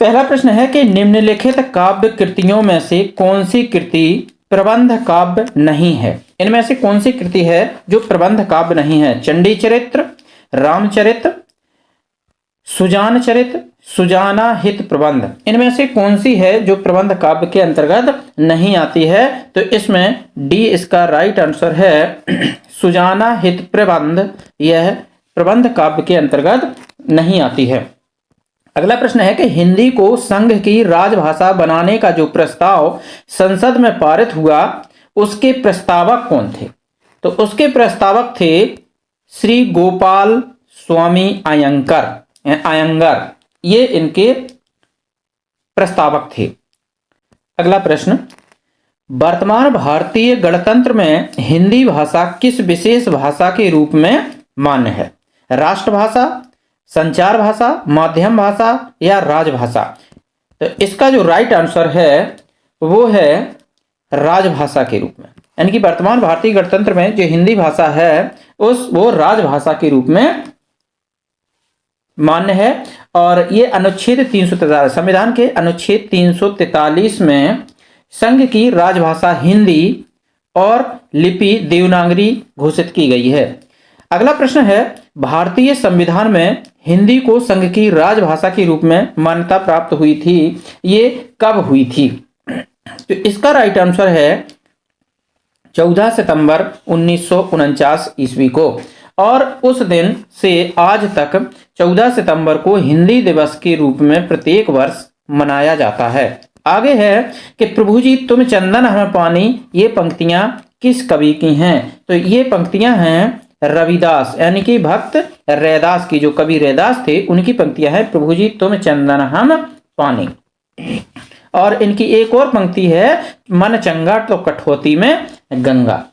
पहला प्रश्न है कि निम्नलिखित काव्य कृतियों में से कौन सी कृति प्रबंध काव्य नहीं है? इनमें से कौन सी कृति है जो प्रबंध काव्य नहीं है? चंडी चरित्र, रामचरित, सुजान चरित, सुजाना हित प्रबंध, इनमें से कौन सी है जो प्रबंध काव्य के अंतर्गत नहीं आती है? तो इसमें डी इसका राइट आंसर है। सुजाना हित प्रबंध यह प्रबंध काव्य के अंतर्गत नहीं आती है। अगला प्रश्न है कि हिंदी को संघ की राजभाषा बनाने का जो प्रस्ताव संसद में पारित हुआ उसके प्रस्तावक कौन थे? तो उसके प्रस्तावक थे श्री गोपाल स्वामी अयंगर, ये इनके प्रस्तावक थे। अगला प्रश्न, वर्तमान भारतीय गणतंत्र में हिंदी भाषा किस विशेष भाषा के रूप में मान्य है? राष्ट्रभाषा, संचार भाषा, माध्यम भाषा या राजभाषा? तो इसका जो राइट आंसर है वो है राजभाषा के रूप में, यानी कि वर्तमान भारतीय गणतंत्र में जो हिंदी भाषा है वो राजभाषा के रूप में मान्य है। और ये अनुच्छेद 343 संविधान के अनुच्छेद 343 में संघ की राजभाषा हिंदी और लिपि देवनागरी घोषित की गई है। अगला प्रश्न है, भारतीय संविधान में हिंदी को संघ की राजभाषा के रूप में मान्यता प्राप्त हुई थी, ये कब हुई थी? तो इसका राइट आंसर है 14 सितंबर 1949 ईस्वी को। और उस दिन से आज तक 14 सितंबर को हिंदी दिवस के रूप में प्रत्येक वर्ष मनाया जाता है। आगे है कि प्रभु जी तुम चंदन हमें पानी, ये पंक्तियां किस कवि की हैं? तो ये पंक्तियां हैं रविदास यानी कि भक्त रैदास की, जो कवि रैदास थे उनकी पंक्तियां हैं प्रभु जी तुम चंदन हम पानी। और इनकी एक और पंक्ति है मन चंगा तो कठौती में गंगा।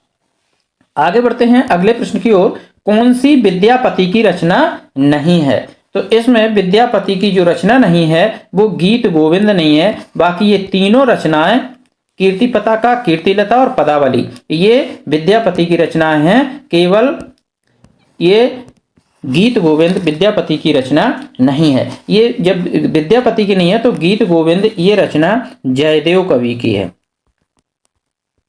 आगे बढ़ते हैं अगले प्रश्न की ओर। कौन सी विद्यापति की रचना नहीं है? तो इसमें विद्यापति की जो रचना नहीं है वो गीत गोविंद नहीं है, बाकी ये तीनों रचनाएं कीर्ति पताका, कीर्तिलता और पदावली ये विद्यापति की रचनाएं हैं। केवल ये गीत गोविंद विद्यापति की रचना नहीं है। ये जब विद्यापति की नहीं है तो गीत गोविंद ये रचना जयदेव कवि की है।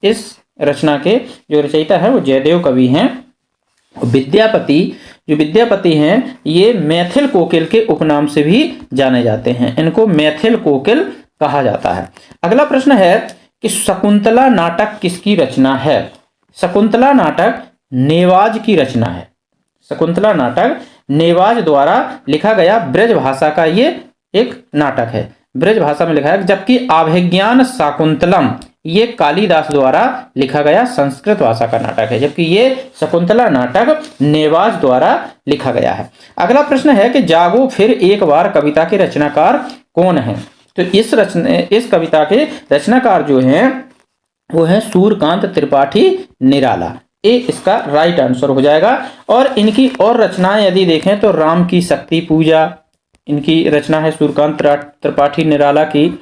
इस रचना के जो रचयिता है वो जयदेव कवि हैं। विद्यापति हैं ये मैथिल कोकिल के उपनाम से भी जाने जाते हैं, इनको मैथिल कोकिल कहा जाता है। अगला प्रश्न है कि शकुंतला नाटक किसकी रचना है? शकुंतला नाटक नेवाज की रचना है। शकुंतला नाटक नेवाज द्वारा लिखा गया ब्रज भाषा का ये एक नाटक है, ब्रज भाषा में लिखा है। जबकि अभिज्ञान शाकुंतलम ये कालिदास द्वारा लिखा गया संस्कृत भाषा का नाटक है, जबकि ये शकुंतला नाटक नेवाज द्वारा लिखा गया है। अगला प्रश्न है कि जागो फिर एक बार कविता के रचनाकार कौन है? तो इस कविता के रचनाकार जो हैं वो है सूर्यकांत त्रिपाठी निराला, ये इसका राइट आंसर हो जाएगा। और इनकी और रचनाएं यदि देखें तो राम की शक्ति पूजा इनकी रचना है सूर्यकांत त्रिपाठी निराला की।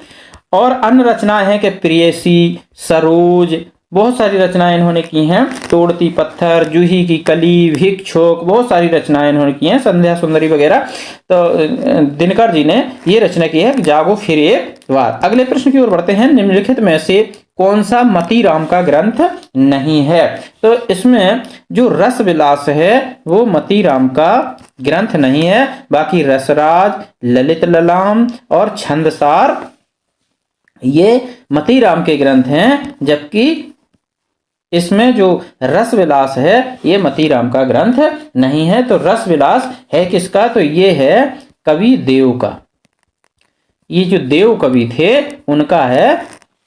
और अन्य रचनाएं हैं कि प्रेयसी, सरोज, बहुत सारी रचनाएं इन्होंने की हैं। तोड़ती पत्थर, जूही की कली, भिक्षुक, बहुत सारी रचनाएं इन्होंने की हैं, संध्या सुंदरी वगैरह। तो दिनकर जी ने ये रचना की है जागो फिर एक बार। अगले प्रश्न की ओर बढ़ते हैं। निम्नलिखित में से कौन सा मतीराम का ग्रंथ नहीं है? तो इसमें जो रस विलास है वो मतीराम का ग्रंथ नहीं है, बाकी रसराज, ललित ललाम और छंदसार ये मतीराम के ग्रंथ हैं। जबकि इसमें जो रस विलास है ये मतीराम का ग्रंथ नहीं है। तो रस विलास है किसका? तो ये है कवि देव का, ये जो देव कवि थे उनका है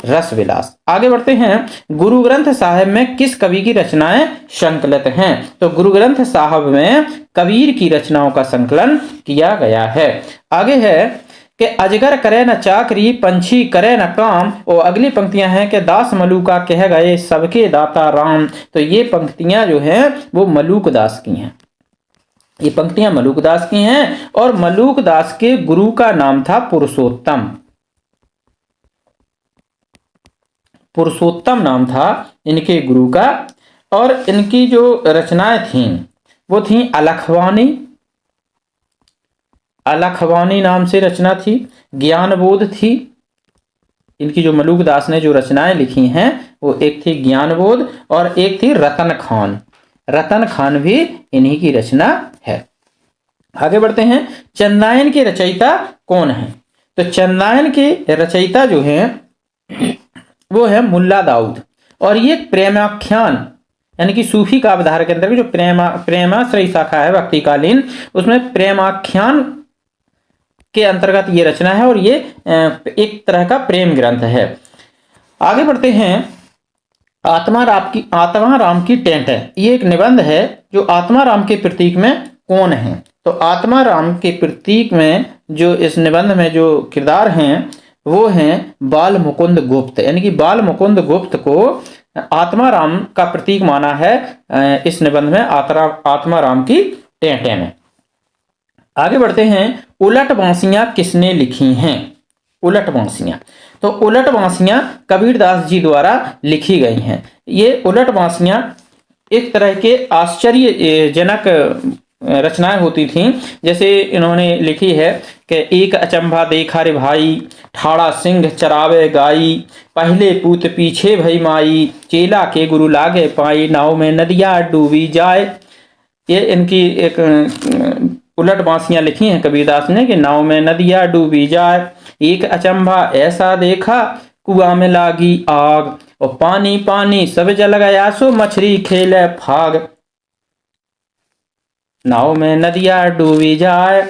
रस विलास। आगे बढ़ते हैं। गुरु ग्रंथ साहिब में किस कवि की रचनाएं संकलित हैं? तो गुरु ग्रंथ साहिब में कबीर की रचनाओं का संकलन किया गया है। आगे है कि अजगर करे न चाकरी, पंछी करे न काम। और अगली पंक्तियां हैं कि दास मलूका कह गए सबके दाता राम। तो ये पंक्तियां जो हैं वो मलूक दास की हैं, ये पंक्तियां मलूक दास की हैं। और मलूक दास के गुरु का नाम था पुरुषोत्तम, पुरुषोत्तम नाम था इनके गुरु का। और इनकी जो रचनाएं थीं वो थीं अलखवानी, अलखवानी नाम से रचना थी। ज्ञानबोध थी। इनकी जो मलूकदास ने जो रचनाएं लिखी हैं वो एक थी ज्ञानबोध और एक थी रतन खान। रतन खान भी इन्हीं की रचना है। आगे बढ़ते हैं, चंदायन के रचयिता कौन है? तो चंदायन के रचयिता जो हैं वो है मुल्ला दाऊद, और ये प्रेमाख्यान यानी कि सूफी काव्यधारा के अंदर जो प्रेमाश्रयी शाखा है भक्तिकालीन, उसमें प्रेमाख्यान के अंतर्गत ये रचना है और ये एक तरह का प्रेम ग्रंथ है। आगे बढ़ते हैं, आत्मा राम की टेंट है। ये एक निबंध है जो आत्मा राम के प्रतीक में कौन है? तो आत्मा राम के प्रतीक में जो इस निबंध में जो किरदार हैं वो हैं बाल मुकुंद गुप्त, यानी कि बाल मुकुंद गुप्त को आत्मा राम का प्रतीक माना है इस निबंध में आत्मा राम की टेंटे में। आगे बढ़ते हैं, उलट बांसियां किसने लिखी हैं? उलट बांसियां, तो उलट बांसियां कबीरदास जी द्वारा लिखी गई हैं। ये उलट बांसियां एक तरह के आश्चर्यजनक रचनाएं होती थीं। जैसे इन्होंने लिखी है कि एक अचंभा देखा रे भाई, ठाड़ा सिंह चरावे गाई, पहले पूत पीछे भई माई, चेला के गुरु लागे पाई, नाव में नदिया डूबी जाए। ये इनकी एक उलट बांसियां लिखी हैं कबीरदास ने कि नाव में नदिया डूबी जाए, एक अचंभा ऐसा देखा, कुआं में लागी आग, और पानी पानी सब जल गया, सो मछली खेले फाग, नाव में नदिया डूबी जाए।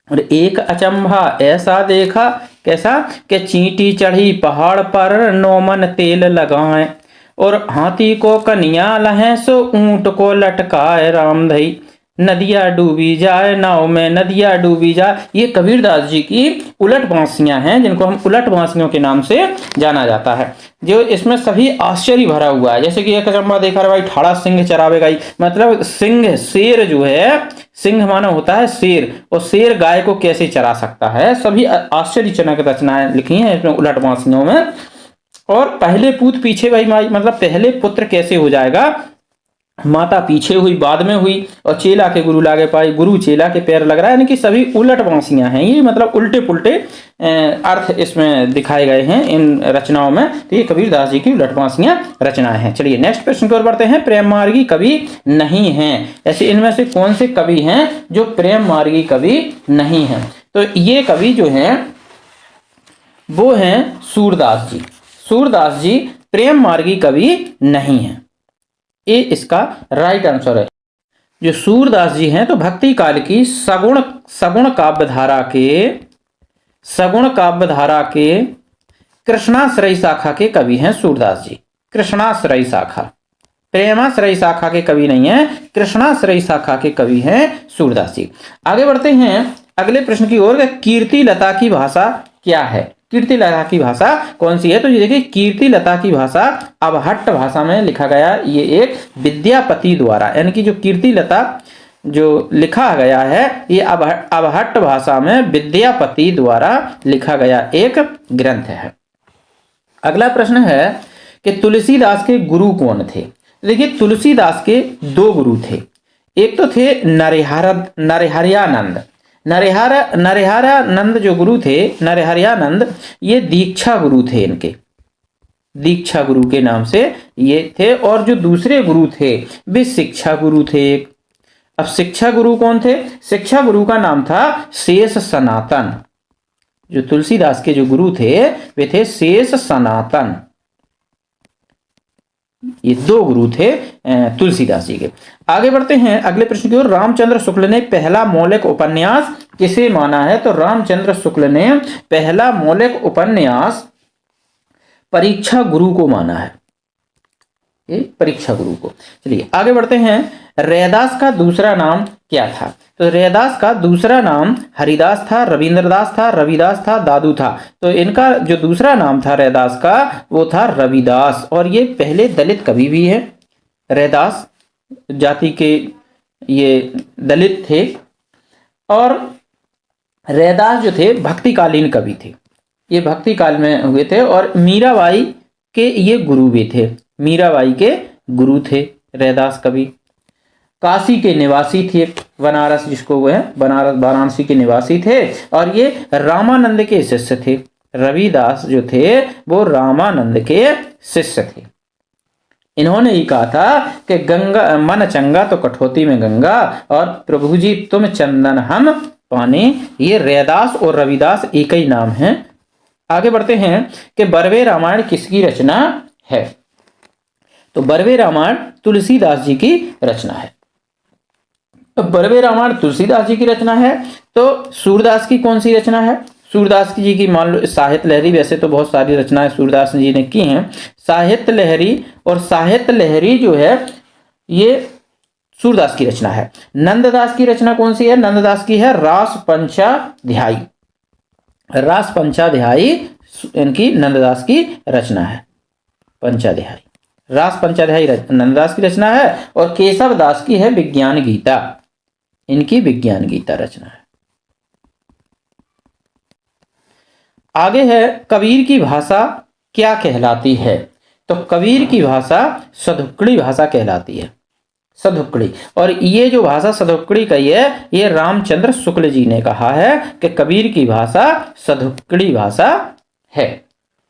और एक अचंभा ऐसा देखा, कैसा कि चींटी चढ़ी पहाड़ पर, नौमन तेल लगाए, और हाथी को कन्या लहें, सो ऊंट को लटकाए, रामधई नदिया डूबी जाए, नाव में नदिया डूबी जाए। ये कबीरदास जी की उलट बांसियां हैं जिनको हम उलट बांसियों के नाम से जाना जाता है, जो इसमें सभी आश्चर्य भरा हुआ है। जैसे कि एक अचंभा देखा रे भाई, ठाड़ा सिंह चरावे गाई, मतलब सिंह शेर जो है, सिंह माना होता है शेर, और शेर गाय को कैसे चरा सकता है। सभी आश्चर्यजनक रचनाएं लिखी हैं इसमें उलट बांसियों में। और पहले पूत पीछे भाई माई, मतलब पहले पुत्र कैसे हो जाएगा, माता पीछे हुई बाद में हुई, और चेला के गुरु लागे पाई, गुरु चेला के पैर लग रहा है, यानी कि सभी उलट बांसियां हैं। ये मतलब उल्टे पुल्टे अर्थ इसमें दिखाए गए हैं इन रचनाओं में। तो ये कबीरदास जी की उलट बांसियां रचनाएं हैं। चलिए नेक्स्ट प्रश्न की ओर बढ़ते हैं। प्रेम मार्गी कवि नहीं हैं, ऐसे इनमें से कौन से कवि हैं जो प्रेम मार्गी कवि नहीं हैं? तो ये कवि जो हैं वो हैं सूरदास जी। सूरदास जी प्रेम मार्गी कवि नहीं है, ये इसका राइट आंसर है। जो सूरदास जी हैं तो भक्ति काल की सगुण काव्यधारा के कृष्णाश्रयी शाखा के कवि हैं सूरदास जी। कृष्णाश्रयी शाखा, प्रेमाश्रयी शाखा के कवि नहीं है, कृष्णाश्रयी शाखा के कवि हैं सूरदास जी। आगे बढ़ते हैं अगले प्रश्न की ओर। कीर्ति लता की भाषा क्या है? कीर्ति लता की भाषा कौन सी है? तो ये देखिए, कीर्ति लता की भाषा अवहट्ट भाषा में लिखा गया। ये एक विद्यापति द्वारा, यानी कि जो कीर्ति लता जो लिखा गया है ये अवहट्ट भाषा में विद्यापति द्वारा लिखा गया एक ग्रंथ है। अगला प्रश्न है कि तुलसीदास के गुरु कौन थे? देखिए, तुलसीदास के दो गुरु थे। एक तो थे नरहरियानंद। नरहरियानंद जो गुरु थे, नरहरियानंद, ये दीक्षा गुरु थे। इनके दीक्षा गुरु के नाम से ये थे। और जो दूसरे गुरु थे वे शिक्षा गुरु थे। अब शिक्षा गुरु कौन थे? शिक्षा गुरु का नाम था शेष सनातन। जो तुलसीदास के जो गुरु थे वे थे शेष सनातन। ये दो गुरु थे तुलसीदास जी के। आगे बढ़ते हैं अगले प्रश्न की ओर। रामचंद्र शुक्ल ने पहला मौलिक उपन्यास किसे माना है? तो रामचंद्र शुक्ल ने पहला मौलिक उपन्यास परीक्षा गुरु को माना है। ये परीक्षा गुरु को। चलिए आगे बढ़ते हैं। रैदास का दूसरा नाम क्या था? तो रैदास का दूसरा नाम हरिदास था, रविंद्रदास था, रविदास था, दादू था। तो इनका जो दूसरा नाम था रैदास का वो था रविदास। और ये पहले दलित कवि भी है। रैदास जाति के ये दलित थे और रैदास जो थे भक्तिकालीन कवि थे। ये भक्ति काल में हुए थे और मीराबाई के ये गुरु भी थे। मीराबाई के गुरु थे रैदास कवि। काशी के निवासी थे, बनारस, जिसको वो है बनारस वाराणसी के निवासी थे, और ये रामानंद के शिष्य थे। रविदास जो थे वो रामानंद के शिष्य थे। इन्होंने ही कहा था कि गंगा मन चंगा तो कठौती में गंगा, और प्रभु जी तुम चंदन हम पानी। ये रैदास और रविदास एक ही नाम है। आगे बढ़ते हैं कि बरवे रामायण किसकी रचना है। तो बरवे रामायण तुलसीदास जी की रचना है। तो बरवे रामायण तुलसीदास जी की रचना है। तो सूरदास की कौन सी रचना है। सूरदास जी की मान लो साहित्य लहरी, वैसे तो बहुत सारी रचनाएं सूरदास जी ने की हैं। साहित्य लहरी, और साहित्य लहरी जो है ये सूरदास की रचना है। नंददास की रचना कौन सी है। नंददास की है रास पंचाध्यायी। रास पंचाध्यायी इनकी नंददास की रचना है। पंचाध्यायी, रास पंचाध्यायी नंददास की रचना है। और केशव दास की है विज्ञान गीता, इनकी विज्ञान गीता रचना है। आगे है कबीर की भाषा क्या कहलाती है। तो कबीर की भाषा सधुक्कड़ी भाषा कहलाती है। सधुक्कड़ी, और ये जो भाषा सधुक्कड़ी कही है ये रामचंद्र शुक्ल जी ने कहा है कि कबीर की भाषा सधुक्कड़ी भाषा है।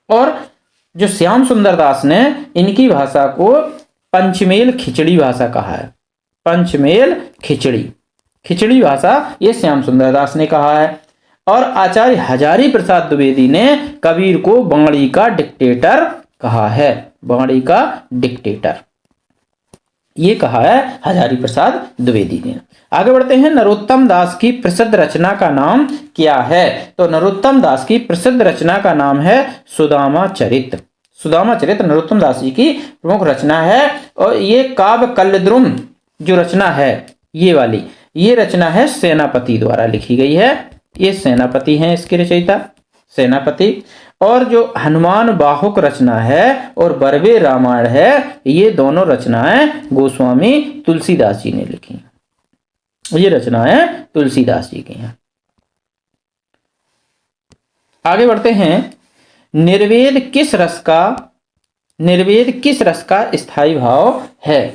और जो श्याम सुंदर दास ने इनकी भाषा को पंचमेल खिचड़ी भाषा कहा है। पंचमेल खिचड़ी, खिचड़ी भाषा ये श्याम सुंदर दास ने कहा है। और आचार्य हजारी प्रसाद द्विवेदी ने कबीर को बाणी का डिक्टेटर कहा है। बाणी का डिक्टेटर ये कहा है हजारी प्रसाद द्विवेदी ने। आगे बढ़ते हैं, नरोत्तम दास की प्रसिद्ध रचना का नाम क्या है। तो नरोत्तम दास की प्रसिद्ध रचना का नाम है सुदामा चरित। सुदामा चरित नरोत्तम दास जी की प्रमुख रचना है। और ये काव्य कल्लद्रुम जो रचना है ये वाली, ये रचना है सेनापति द्वारा लिखी गई है। ये सेनापति हैं इसके रचयिता, सेनापति। और जो हनुमान बाहुक रचना है और बरवे रामायण है, ये दोनों रचनाएं गोस्वामी तुलसीदास जी ने लिखी। ये रचनाएं तुलसीदास जी की हैं। आगे बढ़ते हैं, निर्वेद किस रस का स्थायी भाव है।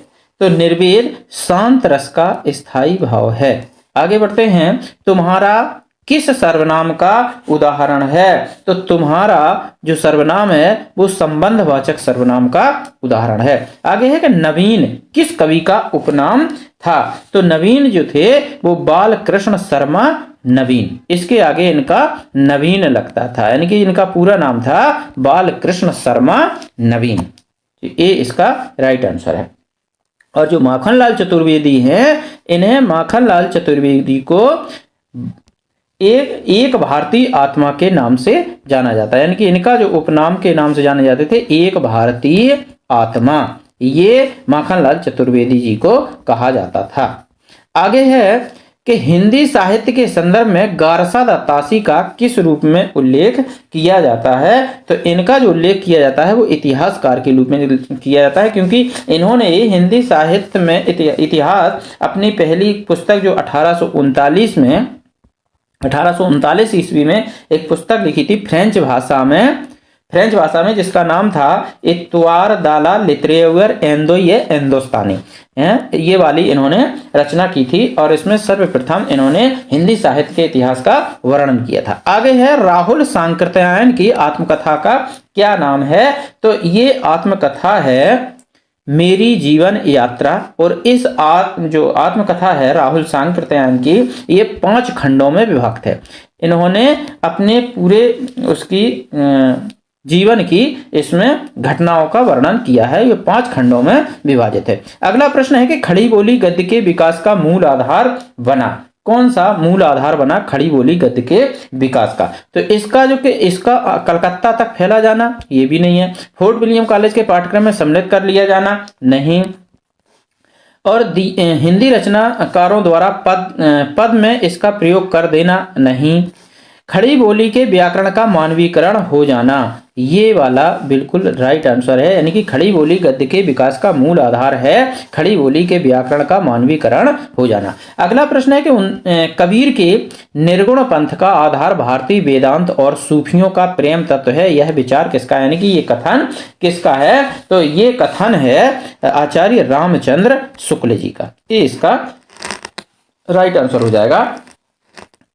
तो निर्वेद शांत रस का स्थायी भाव है। आगे बढ़ते हैं, तुम्हारा किस सर्वनाम का उदाहरण है। तो तुम्हारा जो सर्वनाम है वो संबंधवाचक सर्वनाम का उदाहरण है। आगे है कि नवीन किस कवि का उपनाम था। तो नवीन जो थे वो बाल कृष्ण शर्मा नवीन, इसके आगे इनका नवीन लगता था, यानी कि इनका पूरा नाम था बाल कृष्ण शर्मा नवीन। ये इसका राइट आंसर है। और जो माखनलाल चतुर्वेदी हैं, इन्हें माखनलाल चतुर्वेदी को एक भारतीय आत्मा के नाम से जाना जाता है, यानी कि इनका जो उपनाम के नाम से जाने जाते थे एक भारतीय आत्मा, ये माखनलाल चतुर्वेदी जी को कहा जाता था। आगे है कि हिंदी साहित्य के संदर्भ में गारसा दत्तासी का किस रूप में उल्लेख किया जाता है। तो इनका जो उल्लेख किया जाता है वो इतिहासकार के रूप में किया जाता है, क्योंकि इन्होंने हिंदी साहित्य में इतिहास अपनी पहली पुस्तक जो 1839 ईस्वी में एक पुस्तक लिखी थी फ्रेंच भाषा में, जिसका नाम था इत्वार दाला लिटरेचर एंदोस्तानी, ये वाली इन्होंने रचना की थी। और इसमें सर्वप्रथम इन्होंने हिंदी साहित्य के इतिहास का वर्णन किया था। आगे है राहुल सांकृत्यायन की आत्मकथा का क्या नाम है। तो ये आत्मकथा है मेरी जीवन यात्रा। और इस जो आत्मकथा है राहुल सांकृत्यायन की, ये 5 खंडों में विभक्त है। इन्होंने अपने पूरे उसकी जीवन की इसमें घटनाओं का वर्णन किया है। ये 5 खंडों में विभाजित है। अगला प्रश्न है कि खड़ी बोली गद्य के विकास का मूल आधार बना। कौन सा मूल आधार बना खड़ी बोली गद्य के विकास का। तो इसका इसका कलकत्ता तक फैला जाना, ये भी नहीं है। फोर्ट विलियम कॉलेज के पाठ्यक्रम में सम्मिलित कर लिया जाना, नहीं। और हिंदी रचनाकारों द्वारा पद में इसका प्रयोग कर देना, नहीं। खड़ी बोली के व्याकरण का मानवीकरण हो जाना, ये वाला बिल्कुल राइट आंसर है। यानी कि खड़ी बोली गद्य के विकास का मूल आधार है, खड़ी बोली के व्याकरण का मानवीकरण हो जाना। अगला प्रश्न है कि कबीर के निर्गुण पंथ का आधार भारतीय वेदांत और सूफियों का प्रेम तत्व है, यह विचार किसका है, यानी कि ये कथन किसका है। तो ये कथन है आचार्य रामचंद्र शुक्ल जी का, ये इसका राइट आंसर हो जाएगा।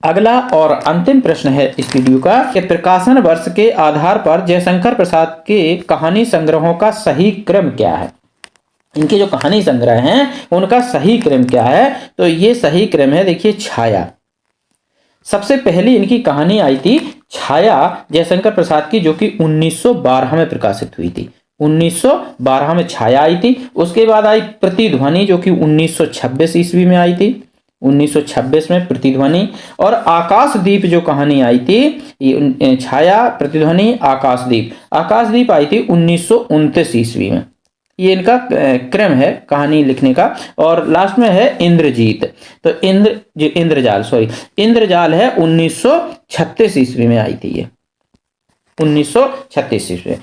अगला और अंतिम प्रश्न है इस वीडियो का कि प्रकाशन वर्ष के आधार पर जयशंकर प्रसाद के कहानी संग्रहों का सही क्रम क्या है। इनके जो कहानी संग्रह हैं उनका सही क्रम क्या है, तो ये सही क्रम है, देखिए छाया। सबसे पहली इनकी कहानी आई थी छाया जयशंकर प्रसाद की, जो कि 1912 में प्रकाशित हुई थी। 1912 में छाया आई थी। उसके बाद आई प्रतिध्वनि, जो कि 1926 ईस्वी में आई थी। 1926 में प्रतिध्वनि। और आकाशदीप जो कहानी आई थी, ये छाया, प्रतिध्वनि, आकाशदीप। आकाशदीप आई थी 1929 ईस्वी में। ये इनका क्रम है कहानी लिखने का। और लास्ट में है इंद्रजीत, तो इंद्रजाल है 1936 ईस्वी में आई थी ये, 1936 ईस्वी में।